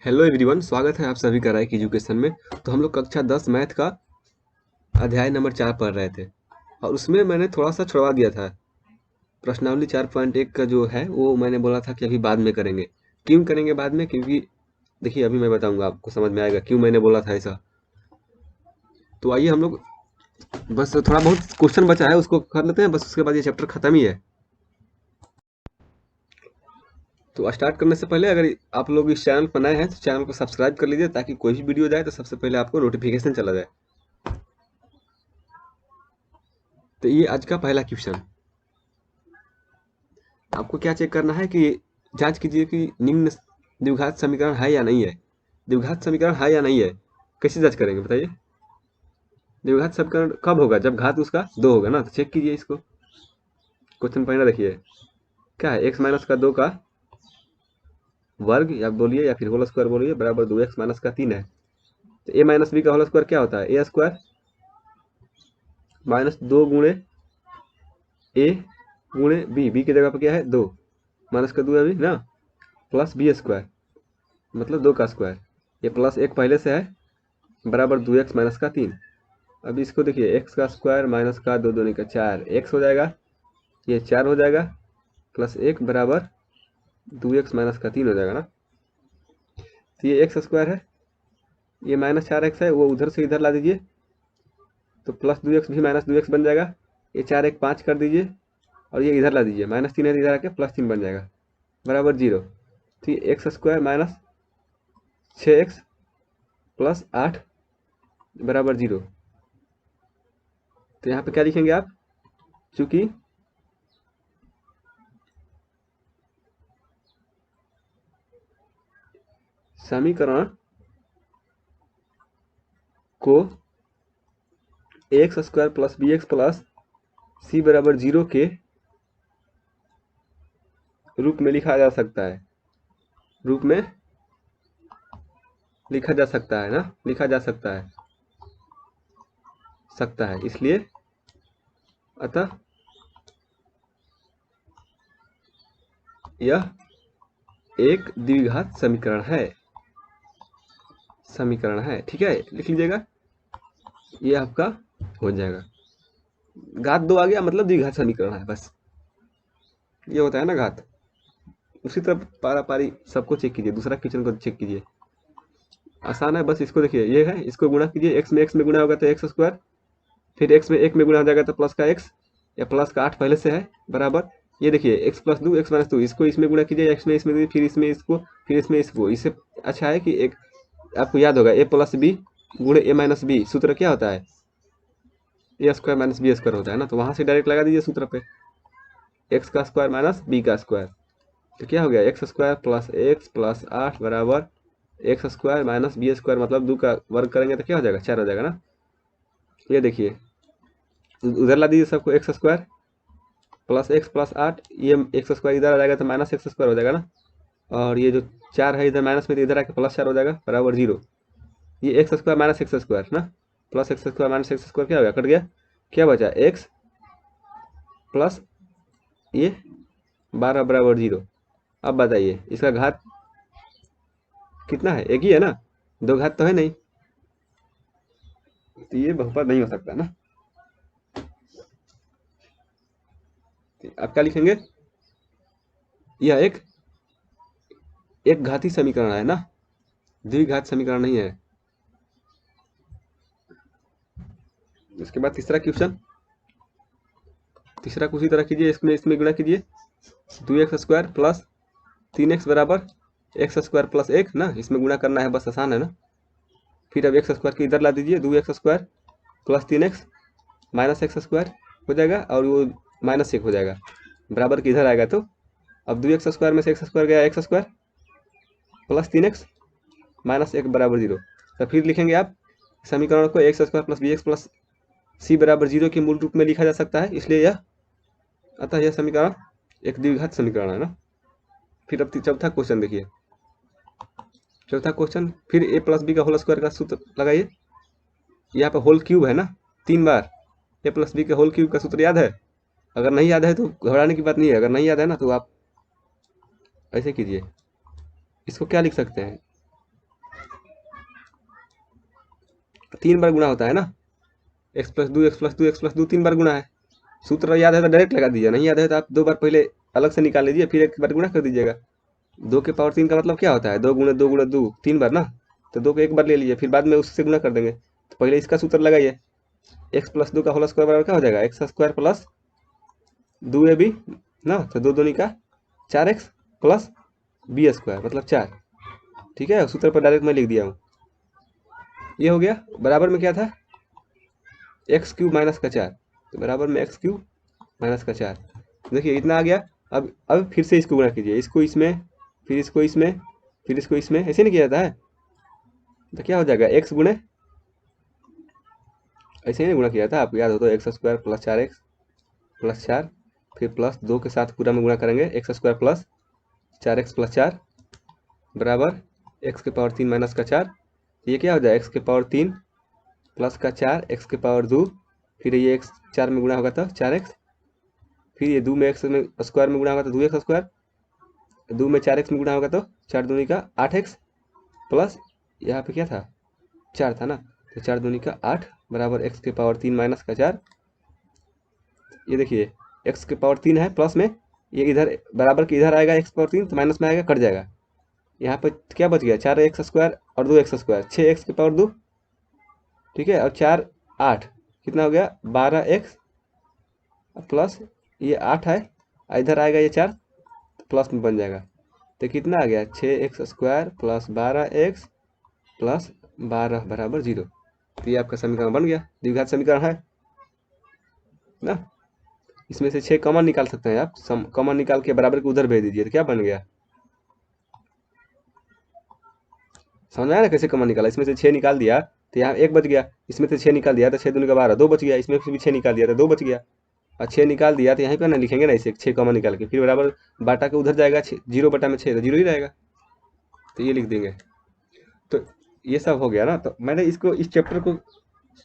Hello everyone, स्वागत है आप सभी का राइक एजुकेशन में। तो हम लोग कक्षा 10 मैथ का अध्याय नंबर 4 पढ़ रहे थे और उसमें मैंने थोड़ा सा छुड़वा दिया था। प्रश्नावली 4.1 का जो है वो मैंने बोला था कि अभी बाद में करेंगे। क्यों करेंगे बाद में? क्योंकि देखिए अभी मैं बताऊंगा, आपको समझ में आएगा क्यों मैंने बोला था ऐसा। तो आइए हम लोग बस थोड़ा बहुत क्वेश्चन बचा है उसको कर लेते हैं, बस उसके बाद ये चैप्टर खत्म ही है। तो स्टार्ट करने से पहले अगर आप लोग इस चैनल पर नए हैं तो चैनल को सब्सक्राइब कर लीजिए ताकि कोई भी वीडियो जाए तो सबसे पहले आपको नोटिफिकेशन चला जाए। तो ये आज का पहला क्वेश्चन। आपको क्या चेक करना है कि जांच कीजिए कि निम्न द्विघात समीकरण है या नहीं है। द्विघात समीकरण है या नहीं है, कैसे जांच करेंगे बताइए? द्विघात समीकरण कब होगा? जब घात उसका 2 होगा ना। तो चेक कीजिए इसको। क्वेश्चन पहला देखिए, क्या है? x माइनस का 2 का वर्ग या बोलिए या फिर होल स्क्वायर बोलिए बराबर 2x माइनस का 3 है। तो a माइनस बी का होल स्क्वायर क्या होता है? ए स्क्वायर माइनस 2 गुणे ए गुणे बी की जगह पर क्या है? 2 माइनस का 2 है अभी ना, प्लस बी स्क्वायर मतलब 2 का स्क्वायर। ये प्लस एक पहले से है बराबर 2x माइनस का 3। अब इसको देखिए, x का स्क्वायर माइनस का 2 दूनी का 4 x हो जाएगा, ये 4 हो जाएगा, प्लस 1 बराबर 2x माइनस का 3 हो जाएगा ना। तो ये एक्स स्क्वायर है, ये माइनस 4x है, वो उधर से इधर ला दीजिए तो प्लस 2x भी माइनस 2x बन जाएगा। ये 4 1 5 कर दीजिए और ये इधर ला दीजिए, माइनस 3 है इधर आके प्लस 3 बन जाएगा बराबर 0। तो ये x square minus 6x plus 8 बराबर 0। तो यहाँ पे क्या लिखेंगे आप? चूंकि समीकरण को x square plus b x plus c बराबर 0 के रूप में लिखा जा सकता है। रूप में लिखा जा सकता है ना, लिखा जा सकता है इसलिए अतः यह एक द्विघात समीकरण है। ठीक है, लिख लीजिएगा, ये आपका हो जाएगा। घात 2 आ गया मतलब द्विघात समीकरण है, बस ये होता है ना घात। उसी तरह पारा पारी सबको चेक कीजिए, दूसरा क्वेश्चन को चेक कीजिए, आसान है। बस इसको देखिए, ये है, इसको गुणा कीजिए, x में गुणा होगा तो एक्स स्क्वायर, फिर x में 1 में गुणा हो जाएगा तो प्लस का x या प्लस का 8 पहले से है बराबर। ये देखिए x प्लस 2 x माइनस 2, इसको इसमें गुणा कीजिए, x में इसमें फिर इसमें इसको फिर इसमें इसको। इससे अच्छा है कि एक आपको याद होगा a प्लस बी गुणे a माइनस बी, सूत्र क्या होता है? ए स्क्वायर माइनस बी स्क्वायर होता है ना। तो वहां से डायरेक्ट लगा दीजिए सूत्र पे, एक्स का स्क्वायर माइनस बी का स्क्वायर। तो क्या हो गया? X square plus X plus 8 बराबर X square minus B square मतलब 2 का वर्ग करेंगे तो क्या हो जाएगा? 4 हो जाएगा ना। ये देखिए, उधर ला दीजिए सबको, x square plus X plus 8, ये एक्स स्क्वायर इधर आ जाएगा तो माइनस एक्स स्क्वायर हो जाएगा ना। और ये जो 4 है इधर माइनस में तो इधर आके प्लस 4 हो जाएगा बराबर 0। ये x square minus x square ना, plus x square minus x square क्या हो गया? कट गया। क्या बचा? एक्स प्लस ये 12 बराबर 0। अब बताइए इसका घात कितना है? एक ही है ना, दो घात तो है नहीं, तो ये बहुपद नहीं हो सकता ना। अब क्या लिखेंगे? यह एक घाती समीकरण है ना, द्विघात समीकरण नहीं है। इसके बाद तीसरा क्वेश्चन, तीसरा उसी तरह कीजिए, इसमें इसमें गुणा कीजिए, 2x स्क्वायर प्लस 3x बराबर एक्स स्क्वायर प्लस 1 ना, इसमें गुणा करना है, बस आसान है ना। फिर अब एक्स स्क्वायर की इधर ला दीजिए, 2x square plus 3x minus x square हो जाएगा और वो माइनस 1 हो जाएगा बराबर की इधर आएगा। तो अब 2x स्क्वायर में से एक्स स्क्वायर गया, x square plus 3x minus 1 बराबर 0। तो फिर लिखेंगे आप समीकरण को x square plus b x plus c बराबर 0 के मूल रूप में लिखा जा सकता है, इसलिए यह अतः यह समीकरण एक द्विघात समीकरण है ना। फिर अब चौथा क्वेश्चन देखिए, चौथा क्वेश्चन, फिर ए प्लस बी का होल स्क्वायर का सूत्र लगाइए। यहाँ पे होल क्यूब है ना, 3 बार ए प्लस बी के होल क्यूब का सूत्र याद है? अगर नहीं याद है तो घबराने की बात नहीं है, अगर नहीं याद है ना तो आप ऐसे कीजिए, इसको क्या लिख सकते हैं? 3 बार गुणा होता है ना, एक्स प्लस दो एक्स प्लस दो एक्स प्लस दो 3 बार गुणा है। सूत्र याद है तो डायरेक्ट लगा दीजिए, नहीं याद है तो आप 2 बार पहले अलग से निकाल लीजिए, फिर 1 बार गुणा कर दीजिएगा। 2 की पावर 3 का मतलब क्या होता है, 2 गुणे 2 3 बार ना, तो 2 को 1 बार ले लीजिए, फिर बाद में उससे गुणा कर देंगे। तो पहले इसका सूत्र लगाइए, एक्स प्लस 2 का होल स्क्वायर बराबर क्या हो जाएगा, एक्स स्क्वायर प्लस 2ab ना, तो 2 दूनी का 4x प्लस बी स्क्वायर मतलब 4। ठीक है, सूत्र पर डायरेक्ट मैं लिख दिया हूँ। ये हो गया, बराबर में क्या था, एक्स क्यूब माइनस का 4, तो बराबर में एक्स क्यूब माइनस का 4। देखिए इतना आ गया। अब फिर से इसको गुणा कीजिए, इसको इसमें, फिर इसको इसमें, फिर इसको इसमें, ऐसे नहीं किया जाता है। तो क्या हो जाएगा, एक्स गुणे, ऐसे ही नहीं गुणा किया था, आपको याद हो तो x square plus 4x plus 4, फिर प्लस 2 के साथ पूरा में गुणा करेंगे, x square plus 4x plus 4 बराबर एक्स के पावर 3 माइनस का 4। ये क्या हो जाए, एक्स के पावर 3 प्लस का 4 एक्स के पावर 2, फिर ये एक्स 4 में गुणा होगा तो 4x, फिर ये 2 में एक्स में स्क्वायर में गुणा होगा तो 2x स्क्वायर, 2 में 4x में गुणा होगा तो 4 दूनी का 8x प्लस यहाँ पे क्या था 4 था ना, तो 4 दूनी का 8 बराबर एक्स के पावर 3 माइनस का 4। ये देखिए एक्स के पावर 3 है प्लस में, ये इधर बराबर के इधर आएगा एक्स पावर 3 तो माइनस में आएगा, कट जाएगा। यहाँ पे क्या बच गया, 4x स्क्वायर और 2x स्क्वायर, 6x के पावर 2, ठीक है, और 4 8 कितना हो गया 12x प्लस ये 8 है, इधर आएगा ये 4 प्लस में बन जाएगा, तो कितना आ गया 6x square plus 12x plus 12 बराबर 0। तो ये आपका समीकरण बन गया, द्विघात समीकरण है ना। इसमें से 6 कॉमन निकाल सकते हैं आप, कॉमन निकाल के बराबर के उधर भेज दीजिए, तो क्या बन गया, समझ में आया ना कैसे कॉमन निकाला। इसमें से 6 निकाल दिया तो यहाँ 1 बच गया, इसमें से 6 निकाल दिया तो 6 दूनी का 12 2 बच गया, इसमें से भी 6 निकाल दिया तो 2 बच गया, और 6 निकाल दिया तो यहीं पर ना लिखेंगे ना इसे 6 कॉमन निकाल के, फिर बराबर बाटा के उधर जाएगा 0 बटा में 6 तो 0 ही रहेगा, तो ये लिख देंगे। तो ये सब हो गया ना। तो मैंने इसको इस चैप्टर को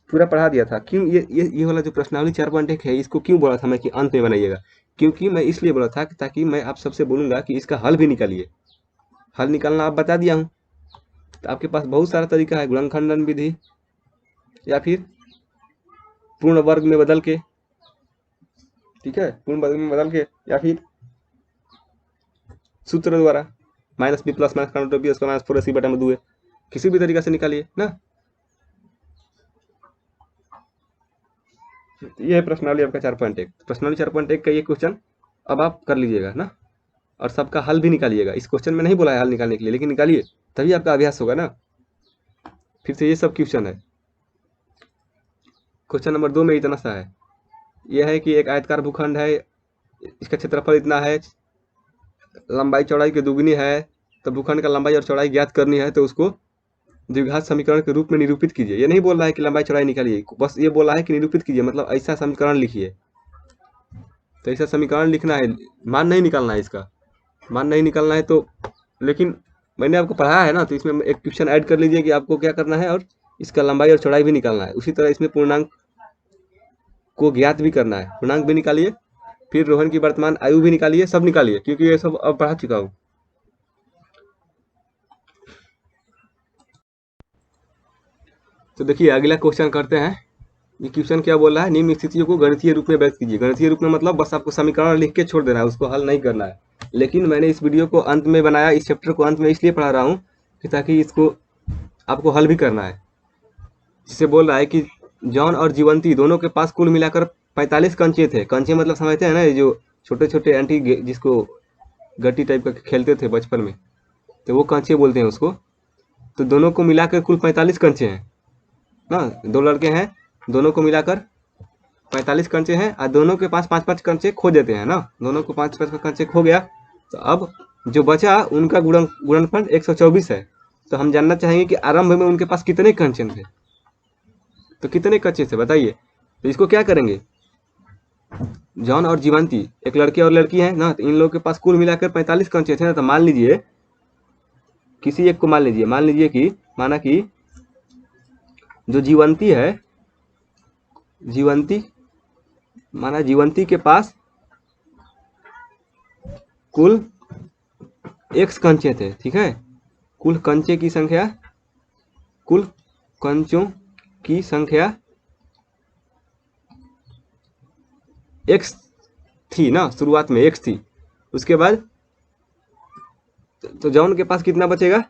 पूरा पढ़ा दिया था। क्यों ये वाला जो प्रश्नावली 4.1 है, इसको क्यों बोला था मैं कि अंत में बनाइएगा, क्योंकि मैं इसलिए बोला था कि ताकि मैं आप सबसे बोलूँगा कि इसका हल भी निकालिए। हल निकालना आप बता दिया हूँ, तो आपके पास बहुत सारा तरीका है, गुणनखंडन विधि या फिर पूर्ण वर्ग में बदल के, ठीक है, पूर्ण वर्ग में बदल के, या फिर सूत्र द्वारा माइनस बी प्लस माइनस का बी उसका माइनस 4ac बटा में 2a, किसी भी तरीका से निकालिए ना। ये है प्रश्नावली आपका 4.1। प्रश्नावली 4.1 का ये क्वेश्चन अब आप कर लीजिएगा ना, और सबका हल भी निकालिएगा। इस क्वेश्चन में नहीं बोला है हल निकालने के लिए, लेकिन निकालिए तभी आपका अभ्यास होगा ना। फिर से ये सब क्वेश्चन है। क्वेश्चन नंबर 2 में इतना सा है, यह है कि एक आयतकार भूखंड है, इसका क्षेत्रफल इतना है, लंबाई चौड़ाई की दुगनी है, तो भूखंड का लंबाई और चौड़ाई ज्ञात करनी है, तो उसको द्विघात समीकरण के रूप में निरूपित कीजिए। ये नहीं बोल रहा है कि लंबाई चौड़ाई निकालिए, बस ये बोला है कि निरूपित कीजिए, मतलब ऐसा समीकरण लिखिए। तो ऐसा समीकरण लिखना है, मान नहीं निकालना है, इसका मान नहीं निकालना है। तो लेकिन मैंने आपको पढ़ाया है ना, तो इसमें एक क्वेश्चन ऐड कर लीजिए कि आपको क्या करना है, और इसका लंबाई और चौड़ाई भी निकालना है। उसी तरह इसमें पूर्णांक को ज्ञात भी करना है, पूर्णांक भी निकालिए, फिर रोहन की वर्तमान आयु भी निकालिए, सब निकालिए, क्योंकि ये सब अब पढ़ा चुका हूँ। तो देखिए अगला क्वेश्चन करते हैं। ये क्वेश्चन क्या बोल रहा है, निम्न स्थितियों को गणितीय रूप में व्यक्त कीजिए। गणितीय रूप में मतलब बस आपको समीकरण लिख के छोड़ देना है, उसको हल नहीं करना है। लेकिन मैंने इस वीडियो को अंत में बनाया, इस चैप्टर को अंत में इसलिए पढ़ा रहा हूँ कि ताकि इसको आपको हल भी करना है। जिससे बोल रहा है कि जॉन और जीवंती दोनों के पास कुल मिलाकर 45 कंचे थे। कंचे मतलब समझते हैं ना, ये जो छोटे छोटे एंटी जिसको गट्टी टाइप का खेलते थे बचपन में, तो वो कंचे बोलते हैं उसको। तो दोनों को मिलाकर कुल 45 कंचे हैं ना, 2 लड़के हैं, दोनों को मिलाकर 45 कंचे हैं, और दोनों के पास 5-5 कंचे खो देते हैं ना, दोनों को 5-5 कंचे खो गया। तो अब जो बचा उनका गुणनफल 124 है। तो हम जानना चाहेंगे कि आरंभ में उनके पास कितने कंचे थे, तो कितने कच्चे थे बताइए। तो इसको क्या करेंगे, जॉन और जीवंती एक लड़के और लड़की है ना, तो इन लोगों के पास कुल मिलाकर 45 कंचे थे ना। तो मान लीजिए किसी एक को मान लीजिए कि माना कि जो जीवंती है, जीवंती के पास कुल x कंचे थे, ठीक है, कुल कंचे की संख्या, कुल कंचों की संख्या x थी ना, शुरुआत में x थी, उसके बाद तो जॉन के पास कितना बचेगा?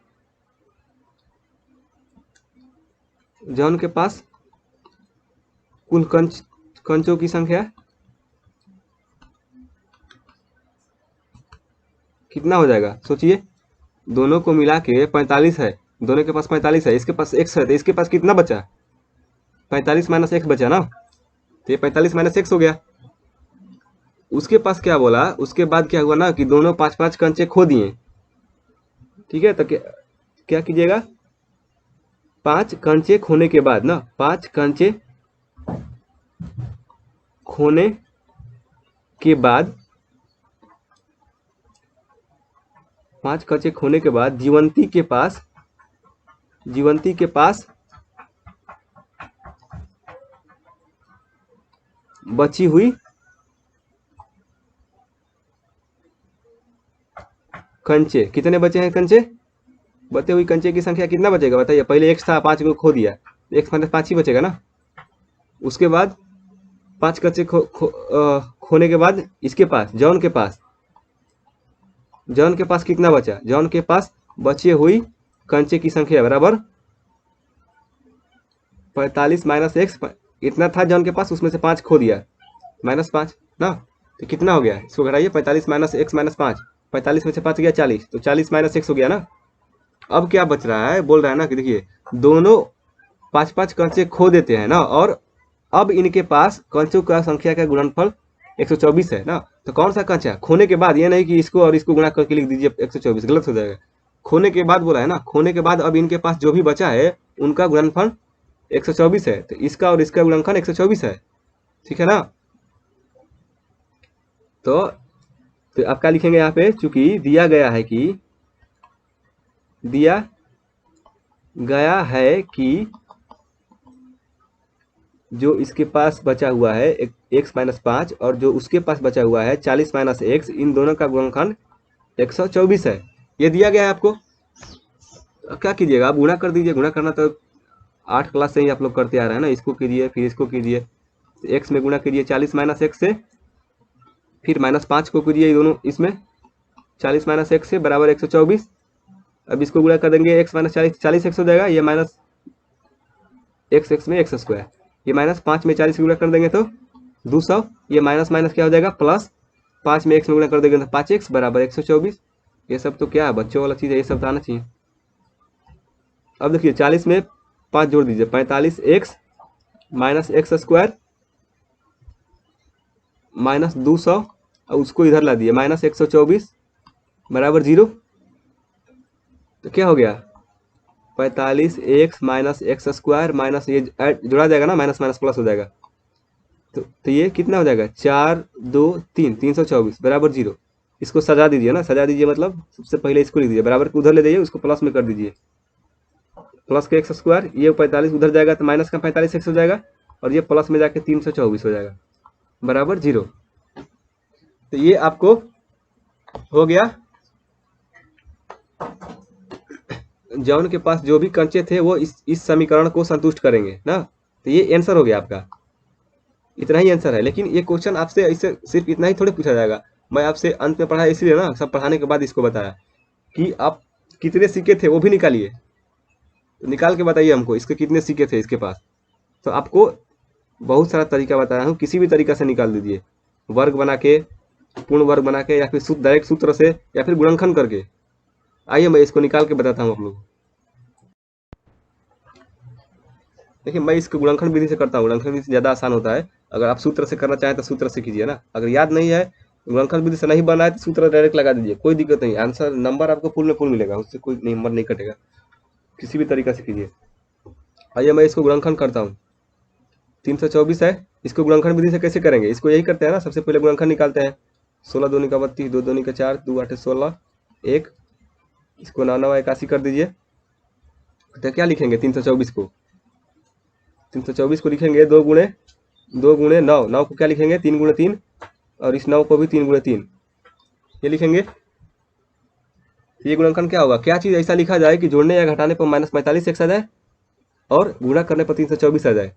जॉन के पास कुल कंचों की संख्या कितना हो जाएगा? सोचिए, दोनों को मिला के 45 है, दोनों के पास 45 है, इसके पास x है, तो इसके पास कितना बचा? 45 माइनस x बचा ना, तो ये 45 माइनस x हो गया। उसके पास क्या बोला, उसके बाद क्या हुआ ना कि दोनों 5-5 कंचे खो दिए। ठीक है, तो क्या कीजिएगा, 5 कंचे खोने के बाद ना, 5 कंचे खोने के बाद 5 कंचे खोने के बाद जीवंती के पास बची हुई कंचे कितने बचे हैं? कंचे बचे हुई कंचे की संख्या कितना बचेगा बताइए? पहले x था, 5 को खो दिया, x माइनस 5 ही बचेगा ना। उसके बाद 5 कंचे खोने के बाद इसके पास जॉन के पास कितना बचा? जॉन के पास बचे हुई कंचे की संख्या बराबर 45 माइनस एक्स, इतना था जॉन के पास, उसमें से 5 खो दिया, माइनस 5 ना, तो कितना हो गया? इसको घटाइए, 45 माइनस एक्स माइनस 5, 45 में से 5 गया 40, तो 40 माइनस एक्स हो गया ना। अब क्या बच रहा है, बोल रहा है ना कि देखिए दोनों 5-5 कंचे खो देते हैं ना, और अब इनके पास कंचों का संख्या का गुणनफल 124 है ना। तो कौन सा कंचा खोने के बाद, ये नहीं कि इसको और इसको गुणा करके लिख दीजिए 124, गलत हो जाएगा। खोने के बाद बोला है ना, खोने के बाद अब इनके पास जो भी बचा है उनका गुणनफल 124 है, तो इसका और इसका गुणनफल 124 है। ठीक है ना। तो आप क्या लिखेंगे यहाँ पे, चूंकि दिया गया है कि जो इसके पास बचा हुआ है x माइनस 5 और जो उसके पास बचा हुआ है 40 माइनस एक्स, इन दोनों का गुणनखंड 124 है, ये दिया गया है आपको। अब क्या कीजिएगा, आप गुणा कर दीजिए। गुणा करना तो 8 क्लास से ही आप लोग करते आ रहे हैं ना, इसको कीजिए फिर इसको कीजिए, तो एक्स में गुणा कीजिए 40 माइनस एक्स से, फिर माइनस 5 को कीजिए दोनों इसमें, 40 माइनस एक्स से बराबर 124। अब इसको गुणा कर देंगे, एक्स माइनस 40 एक्स हो जाएगा, ये माइनस एक्स में एक्स स्क्वायर, ये माइनस 5 में 40 गुणा कर देंगे तो 200, ये माइनस माइनस क्या हो जाएगा प्लस, 5 में एक्स में गुणा कर देंगे तो 5x बराबर 124। ये सब तो क्या है, बच्चों वाला चीज़ है, ये सब तो आना चाहिए। अब देखिए 40 में 5 जोड़ दीजिए, 45 x minus x square minus 200, और उसको इधर ला दिए माइनस 124 बराबर 0। तो क्या हो गया, 45 x minus x square minus ये जोड़ा जाएगा ना, माइनस माइनस प्लस हो जाएगा, तो ये कितना हो जाएगा 4 2 3 324 बराबर 0। इसको सजा दीजिए ना, सजा दीजिए मतलब सबसे पहले इसको लिख दीजिए, बराबर को उधर ले जाइए, उसको प्लस में कर दीजिए, प्लस के एक्स स्क्वायर, ये 45 उधर जाएगा तो माइनस का 45 एक्स हो जाएगा, और ये प्लस में जाके 324 हो जाएगा बराबर 0। तो ये आपको हो गया, जॉन के पास जो भी कंचे थे वो इस समीकरण को संतुष्ट करेंगे ना। तो ये आंसर हो गया आपका, इतना ही आंसर है। लेकिन ये क्वेश्चन आपसे इससे सिर्फ इतना ही थोड़े पूछा जाएगा, मैं आपसे अंत में पढ़ाया इसलिए ना, सब पढ़ाने के बाद इसको बताया कि आप कितने सिक्के थे वो भी निकालिए, तो निकाल के बताइए हमको इसके कितने सिक्के थे इसके पास। तो आपको बहुत सारा तरीका बताया हूँ, किसी भी तरीका से निकाल दीजिए, वर्ग बना के, पूर्ण वर्ग बना के, या फिर डायरेक्ट सूत्र से, या फिर गुणनखंड करके। आइए मैं इसको निकाल के बताता हूँ आप लोग। देखिए मैं इसको गुणनखंड विधि से करता हूँ, गुणनखंड विधि से ज़्यादा आसान होता है। अगर आप सूत्र से करना चाहें तो सूत्र से कीजिए ना, अगर याद नहीं है, गुणनखंड विधि से नहीं बना है तो सूत्र डायरेक्ट लगा दीजिए, कोई दिक्कत नहीं, आंसर नंबर आपको फुल में फुल मिलेगा, उससे कोई नंबर नहीं कटेगा, किसी भी तरीका से कीजिए। आइए मैं इसको गुणनखंड करता हूँ। 324 है, इसको गुणनखंड विधि से कैसे करेंगे, इसको यही करते हैं ना, सबसे पहले गुणनखंड निकालते हैं। 16 दूनी का 32, 2 दूनी का 4, 2 8 16, 1, इसको 9 9 81 कर दीजिए। तो क्या लिखेंगे 324 को, 324 को लिखेंगे 2 गुणे 9, 9 को क्या लिखेंगे 3 गुणे 3, और इस 9 को भी 3 गुणे 3, ये लिखेंगे। ये गुणनखंड क्या होगा, क्या चीज़ ऐसा लिखा जाए कि जोड़ने या घटाने पर माइनस 45 एक्स आ जाए, और गुणा करने पर 324 आ जाए,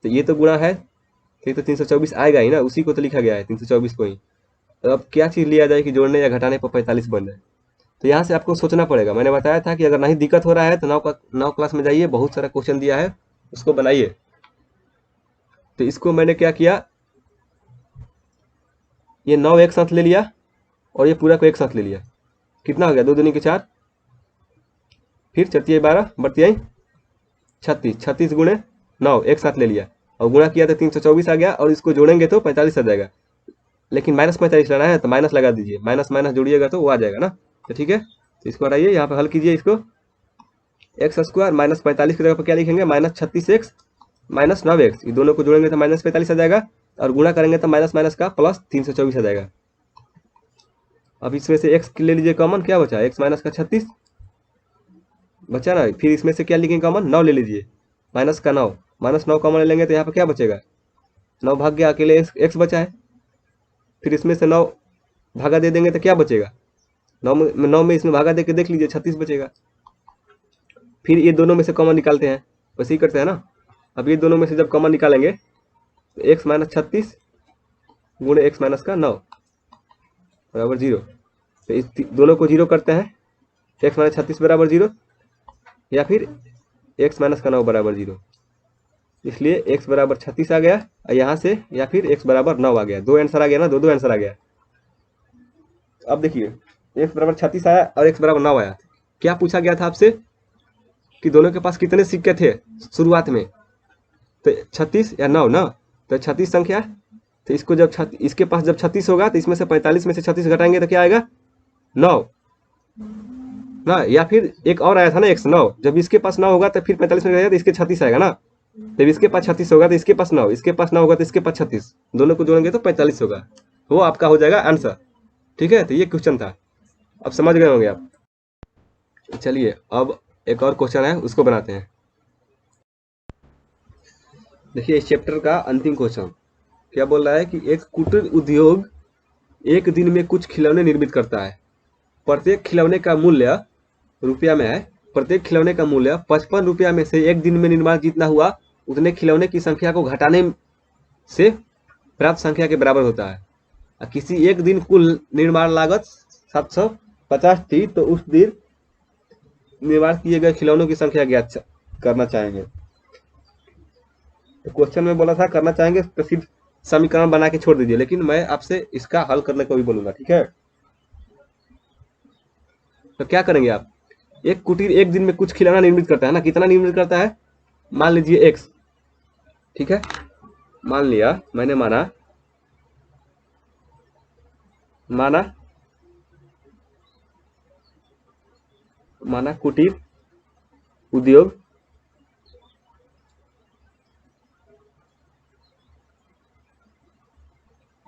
तो ये तो गुणा है, तो ये तो 324 आएगा ही ना, उसी को तो लिखा गया है 324 को ही। तो अब क्या चीज़ लिया जाए कि जोड़ने या घटाने पर 45 बन जाए। तो यहाँ से आपको सोचना पड़ेगा। मैंने बताया था कि अगर नहीं दिक्कत हो रहा है तो 9 क्लास में जाइए, बहुत सारा क्वेश्चन दिया है, उसको बनाइए। तो इसको मैंने क्या किया, ये 9 एक साथ ले लिया और ये पूरा को एक साथ ले लिया। कितना हो गया, 2 दूनी के 4, फिर चरतिया 12, बरतियाई 36, 36 गुणे 9 एक साथ ले लिया और गुणा किया तो 324 आ गया, और इसको जोड़ेंगे तो 45 आ जाएगा। लेकिन -45 लाना है तो माइनस लगा दीजिए, माइनस माइनस जोड़िएगा तो वो आ जाएगा ना। तो ठीक है, तो इसको हटाइए, यहाँ पे हल कीजिए इसको। एक्स स्क्वायर माइनस 45 की जगह पर क्या लिखेंगे, -36x माइनस 9x, ये दोनों को जोड़ेंगे तो -45 आ जाएगा, और गुणा करेंगे तो माइनस माइनस का प्लस 324 आ जाएगा। अब इसमें से x ले लीजिए कॉमन, क्या बचा, x माइनस का 36 बचा ना। फिर इसमें से क्या लिखेंगे कॉमन, 9 ले लीजिए, माइनस का 9, -9 कॉमन ले लेंगे तो यहाँ पर क्या बचेगा, 9 भाग गया, अकेले x बचा है। फिर इसमें से 9 भागा दे देंगे तो क्या बचेगा, 9 में इसमें भागा दे के देख लीजिए, 36 बचेगा। फिर ये दोनों में से कॉमन निकालते हैं, वैसे ही करते हैं ना। अब ये दोनों में से जब कॉमन निकालेंगे तो x माइनस 36 गुणे एक्स माइनस का 9 बराबर 0। तो इस दोनों को 0 करते हैं, x माइनस 36 बराबर 0, या फिर x माइनस का 9 बराबर 0। इसलिए x बराबर 36 आ गया, और यहाँ से या फिर x बराबर 9 आ गया। दो आंसर आ गया ना, दो आंसर आ गया। अब देखिए, x बराबर 36 आया और x बराबर 9 आया। क्या पूछा गया था आपसे कि दोनों के पास कितने सिक्के थे शुरुआत में, तो 36 या 9 ना, तो 36 संख्या। तो इसको जब इसके पास जब 36 होगा तो इसमें से 45 में से 36 घटाएंगे तो क्या आएगा, 9 ना। या फिर एक और आया था ना x 9, जब इसके पास 9 होगा तो फिर 45 में घटाएगा तो इसके 36 आएगा ना। जब इसके पास 36 होगा तो इसके पास 9, इसके पास 9 होगा तो इसके पास 36, दोनों को जोड़ेंगे तो 45 होगा। वो आपका हो जाएगा आंसर। ठीक है, तो ये क्वेश्चन था, अब समझ गए होंगे आप। चलिए अब एक और क्वेश्चन है, उसको बनाते हैं। देखिए इस चैप्टर का अंतिम क्वेश्चन क्या बोल रहा है कि एक कुटीर उद्योग एक दिन में कुछ खिलौने निर्मित करता है। प्रत्येक खिलौने का मूल्य रुपया में है। प्रत्येक खिलौने का मूल्य 55 रुपया में से एक दिन में निर्माण जितना हुआ उतने खिलौने की संख्या को घटाने से प्राप्त संख्या के बराबर होता है। किसी एक दिन कुल निर्माण लागत 750 थी, तो उस दिन निर्माण किए गए खिलौनों की संख्या ज्ञात करना चाहेंगे। तो क्वेश्चन में बोला था करना चाहेंगे तो सिर्फ समीकरण बना के छोड़ दीजिए, लेकिन मैं आपसे इसका हल करने को भी बोलूंगा। ठीक है, तो क्या करेंगे आप, एक कुटीर एक दिन में कुछ खिलौना निर्मित करता है ना, कितना निर्मित करता है, मान लीजिए x। ठीक है, मान लिया, मैंने माना कुटीर उद्योग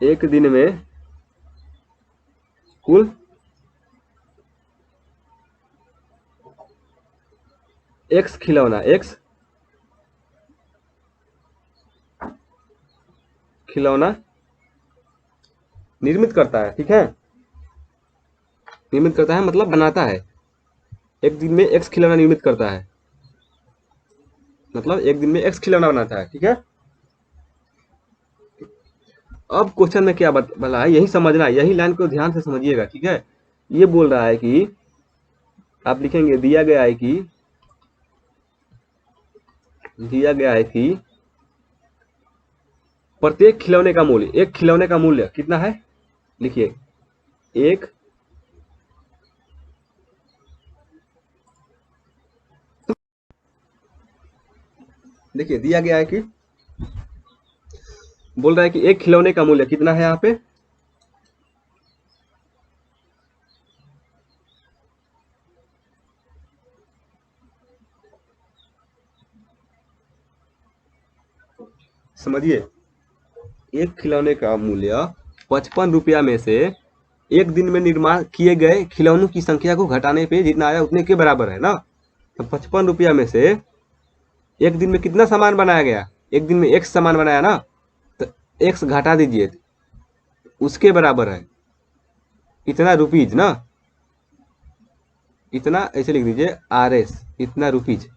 एक दिन में कुल x खिलौना निर्मित करता है। ठीक है, निर्मित करता है मतलब बनाता है, एक दिन में x खिलौना निर्मित करता है, मतलब एक दिन में x खिलौना बनाता है। ठीक है, अब क्वेश्चन में क्या बोला है, यही समझना है, यही लाइन को ध्यान से समझिएगा। ठीक है, ये बोल रहा है कि आप लिखेंगे दिया गया है कि प्रत्येक खिलौने का मूल्य, एक खिलौने का मूल्य कितना है, लिखिए एक देखिए दिया गया है कि बोल रहा है कि एक खिलौने का मूल्य कितना है, यहाँ पे समझिए, एक खिलौने का मूल्य 55 रुपया में से एक दिन में निर्माण किए गए खिलौनों की संख्या को घटाने पे जितना आया उतने के बराबर है ना। तो 55 रुपया में से एक दिन में कितना सामान बनाया गया, एक दिन में x सामान बनाया ना, तो x घटा दीजिए, उसके बराबर है इतना रुपीज ना, इतना ऐसे लिख दीजिए RS, इतना रुपीज।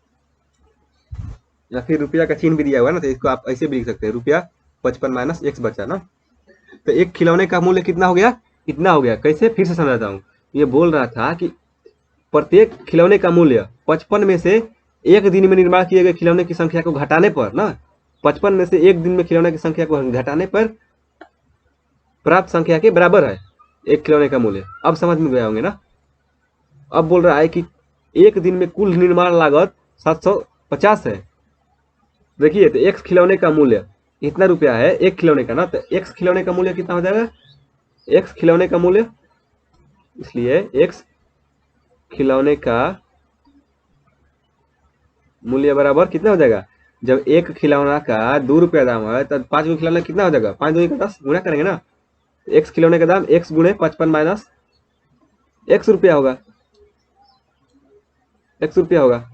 या फिर रुपया का चिन्ह भी दिया हुआ है ना, तो इसको आप ऐसे भी लिख सकते हैं, रुपया 55 माइनस एक्स बचा ना। तो एक खिलौने का मूल्य कितना हो गया, इतना हो गया। कैसे, फिर से समझाता हूँ। ये बोल रहा था कि प्रत्येक खिलौने का मूल्य 55 में से एक दिन में निर्माण किए गए खिलौने की संख्या को घटाने पर ना, 55 में से एक दिन में खिलौने की संख्या को घटाने पर प्राप्त संख्या के बराबर है एक खिलौने का मूल्य। अब समझ में गए होंगे ना। अब बोल रहा है कि एक दिन में कुल निर्माण लागत 750 है। देखिए, तो एक्स खिलौने का मूल्य इतना रुपया है एक खिलौने का ना, तो एक्स खिलौने का मूल्य कितना हो जाएगा, एक्स खिलौने का मूल्य, इसलिए एक्स खिलौने का मूल्य बराबर कितना हो जाएगा, जब एक खिलौना का 2 रुपया दाम है तब 5 गो खिलौना कितना हो जाएगा, 5 2 का 10 गुणा करेंगे ना। एक्स खिलौने का दाम एक्स गुणे 55 माइनस एक्स रुपया होगा, एक्स रुपया होगा।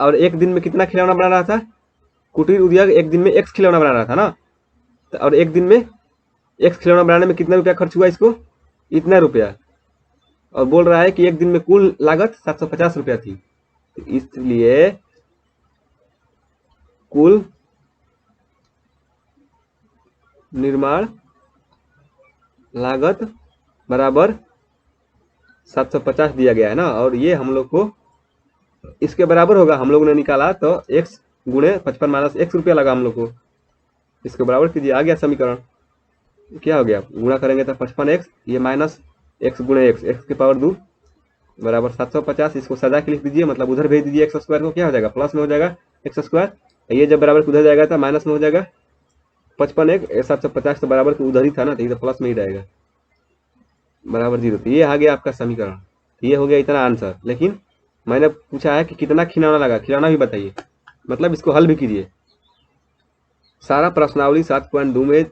और एक दिन में कितना खिलौना बना रहा था, कुटीर उद्योग एक दिन में एक्स खिलौना बना रहा था ना। और एक दिन में एक्स खिलौना बनाने में कितना रुपया खर्च हुआ इसको, इतना रुपया। और बोल रहा है कि एक दिन में कुल लागत 750 रुपया थी, तो इसलिए कुल निर्माण लागत बराबर 750 दिया गया है ना। और ये हम लोग को इसके बराबर होगा, हम लोगों ने निकाला तो x गुणे 55 माइनस एक्स रुपया लगा हम लोग को। इसके बराबर कीजिए, आ गया समीकरण। क्या हो गया, गुणा करेंगे तो 55x, ये माइनस एक्स गुणे एक्स, एक्स के पावर 2 बराबर 750। इसको सजा के लिख दीजिए, मतलब उधर भेज दीजिए। एक्स स्क्वायर को क्या हो जाएगा, प्लस में हो जाएगा एक्स स्क्वायर। ये जब बराबर उधर जाएगा तो माइनस में हो जाएगा 55 एक 750, तो बराबर उधर ही था ना, तो ये तो प्लस में ही रहेगा, बराबर 0। तो ये आ गया आपका समीकरण। ये हो गया इतना आंसर। लेकिन मैंने पूछा है कि कितना खिलौना लगा, खिलौना भी बताइए, मतलब इसको हल भी कीजिए। सारा प्रश्नावली 7.2 में,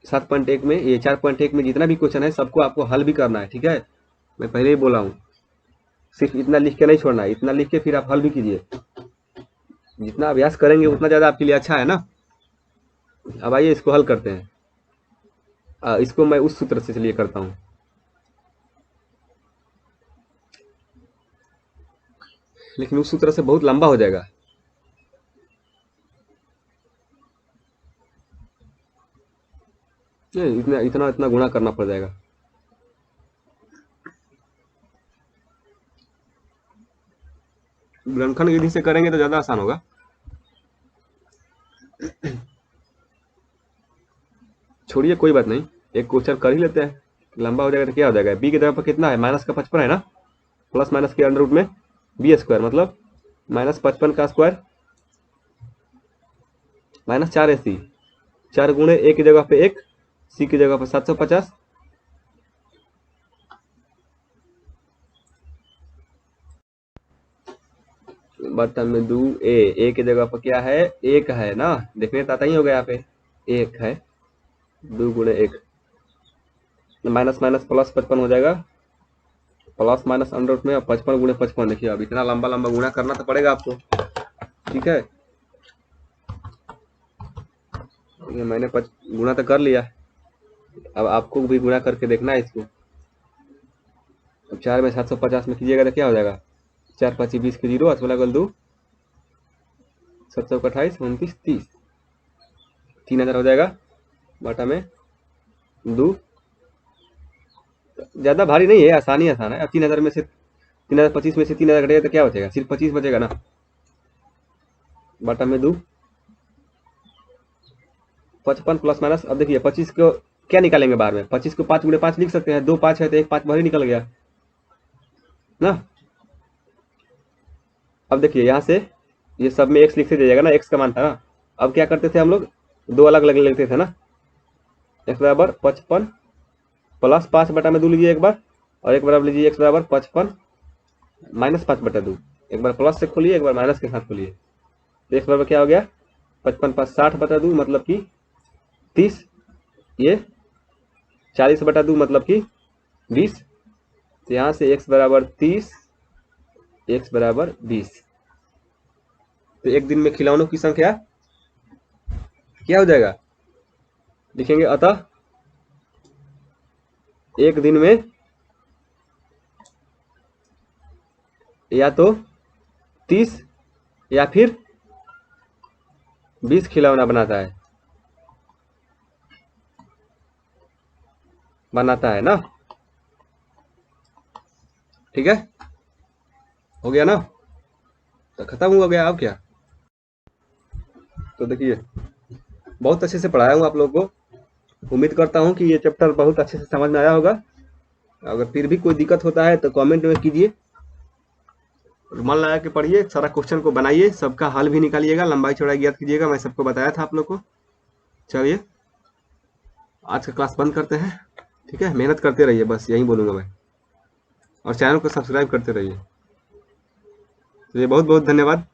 7.1 में, ये 4.1 में जितना भी क्वेश्चन है सबको आपको हल भी करना है, ठीक है। मैं पहले ही बोला हूँ, सिर्फ इतना लिख के नहीं छोड़ना है, इतना लिख के फिर आप हल भी कीजिए। जितना अभ्यास करेंगे उतना ज़्यादा आपके लिए अच्छा है ना। अब आइए इसको हल करते हैं। इसको मैं उस सूत्र से चलिए करता हूँ। लेकिन उस सूत्र से बहुत लंबा हो जाएगा। ये इतना इतना इतना गुणा करना पड़ जाएगा। गुणनखंड विधि से करेंगे तो ज़्यादा आसान होगा। छोड़िए, कोई बात नहीं, एक क्वेश्चन कर ही लेते हैं। लंबा हो जाएगा तो क्या हो जाएगा, बी की जगह पर कितना है, माइनस का 55 है ना, प्लस माइनस के अंडर रूट में बी स्क्वायर, मतलब माइनस 55 का स्क्वायर माइनस 4ac, 4 गुणे ए की जगह पे 1, सी की जगह पर 750, बर्तन में 2a की जगह पर क्या है, 1 है ना, देखने तो आता ही होगा यहाँ पे 1 है, 2 गुणे 1, माइनस माइनस प्लस 55 हो जाएगा, प्लस माइनस अंडर रूट में 55 गुणे 55। देखिए अब इतना लंबा लंबा गुणा करना तो पड़ेगा आपको, ठीक है। ये मैंने गुणा तो कर लिया, अब आपको भी गुणा करके देखना है इसको। अब 4 में 750 में कीजिएगा तो क्या हो जाएगा, 4 5 20 के 0, 8 गल 2, 7 28 29 30, 3000 हो जाएगा, बाटा में 2। ज़्यादा भारी नहीं है, आसानी आसान है। अब 3000 में से 3025 में से 3000 घटेगा तो क्या बचेगा, सिर्फ 25 बचेगा ना, बाटा में 2, 55 प्लस माइनस। अब देखिए 25 को क्या निकालेंगे बाहर में, 25 को 5 गुणे 5 लिख सकते हैं, 2 5 है तो 1 5 बाहर ही निकल गया ना। अब देखिए यहाँ से ये सब में एक्स लिखते जाइएगा ना, एक्स का मान था ना। अब क्या करते थे हम लोग, दो अलग अलग लिखते थे ना, एक्स बराबर 55 प्लस 5 बटा में 2 लीजिए एक बार, और एक बराबर लीजिए एक्स बराबर 55 माइनस 5 बटा 2, एक बार प्लस से खोलिए एक बार माइनस के साथ खोलिए, तो एक्स बराबर क्या हो गया, 55 5 60 बटा 2 मतलब कि 30, ये 40 बटा 2 मतलब कि 20। तो यहाँ से x बराबर 30, x बराबर 20। तो एक दिन में खिलौनों की संख्या क्या हो जाएगा, लिखेंगे अतः एक दिन में या तो 30 या फिर 20 खिलौना बनाता है, बनाता है ना। ठीक है, हो गया ना, तो खत्म हो गया। अब क्या, तो देखिए बहुत अच्छे से पढ़ाया हूँ आप लोगों को। उम्मीद करता हूँ कि ये चैप्टर बहुत अच्छे से समझ में आया होगा। अगर फिर भी कोई दिक्कत होता है तो कमेंट में कीजिए, मन लगा के पढ़िए, सारा क्वेश्चन को बनाइए, सबका हल भी निकालिएगा, लंबाई चौड़ाई ज्ञात कीजिएगा। मैं सबको बताया था आप लोग को। चलिए आज का क्लास बंद करते हैं। ठीक है, मेहनत करते रहिए, बस यही बोलूँगा मैं। और चैनल को सब्सक्राइब करते रहिए। चलिए बहुत बहुत धन्यवाद।